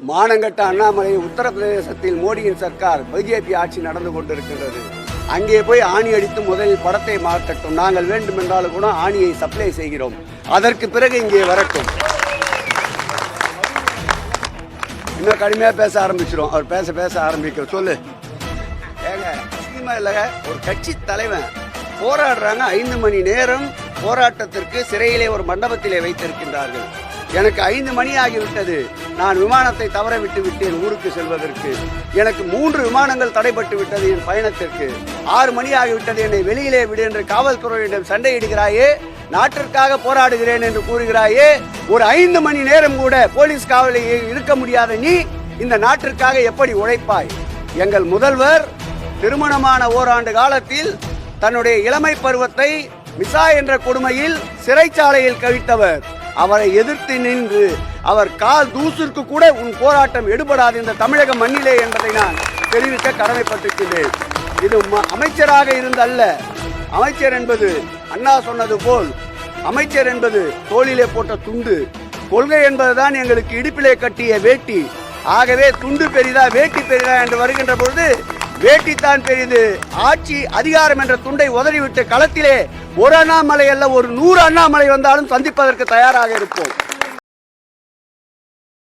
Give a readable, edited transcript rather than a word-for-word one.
மானங்கட்ட அண்ணாமலை உத்தரப்பிரதேசத்தில் மோடியின் சர்க்கார் பிஜேபி ஆட்சி நடந்து கொண்டிருக்கிறது. அங்கே போய் ஆணி அடித்து முதலில் படத்தை மாற்றட்டும். நாங்கள் வேண்டுமென்றாலும் கூட ஆணியை சப்ளை செய்கிறோம். அதற்கு பிறகு இங்கே வரட்டும். இன்னும் கடுமையாக பேச ஆரம்பிச்சிடும். அவர் பேச ஆரம்பிக்க சொல்லு. ஏங்க முக்கியமாக இல்லைங்க, ஒரு கட்சி தலைவன் போராடுறாங்க. 5 மணி நேரம் போராட்டத்திற்கு சிறையிலே ஒரு மண்டபத்திலே வைத்திருக்கின்றார்கள். எனக்கு 5 மணி ஆகிவிட்டது. நான் விமானத்தை தவற விட்டு விட்டேன் ஊருக்கு செல்வதற்கு. எனக்கு 3 விமானங்கள் தடைப்பட்டு விட்டது என் பயணத்திற்கு. 6 மணி ஆகிவிட்டது, என்னை வெளியிலே விடு என்று காவல்துறையிடம் சண்டையிடுகிறாயே. நாட்டிற்காக போராடுகிறேன் என்று கூறுகிறாயே. ஒரு 5 மணி நேரம் கூட போலீஸ் காவலில் இருக்க முடியாத நீ இந்த நாட்டிற்காக எப்படி உழைப்பாய்? எங்கள் முதல்வர் திருமணமான ஓராண்டு காலத்தில் தன்னுடைய இளமை பருவத்தை மிசா என்ற கொடுமையில் சிறைச்சாலையில் கழித்தவர். அவரை எதிர்த்து நின்று அவர் கால் தூசிற்கு கூட உன் போராட்டம் எடுபடாது இந்த தமிழக மண்ணிலே என்பதை நான் தெரிவிக்க கடமைப்பட்டிருக்கிறேன். இது அமைச்சராக இருந்தல்ல. அமைச்சர் என்பது அண்ணா சொன்னது போல் அமைச்சர் என்பது தோளிலே போட்ட துண்டு. கொள்கை என்பதுதான் எங்களுக்கு இடுப்பிலே கட்டிய வேட்டி. ஆகவே துண்டு பெரிதா வேட்டி பெரிதா என்று வருகின்ற பொழுது வேட்டித்தான் பெரிது. ஆட்சி அதிகாரம் என்ற துண்டை உதறிவிட்டு களத்திலே ஒரு அண்ணாமலை அல்ல, ஒரு 100 அண்ணாமலை வந்தாலும் சந்திப்பதற்கு தயாராக இருப்போம்.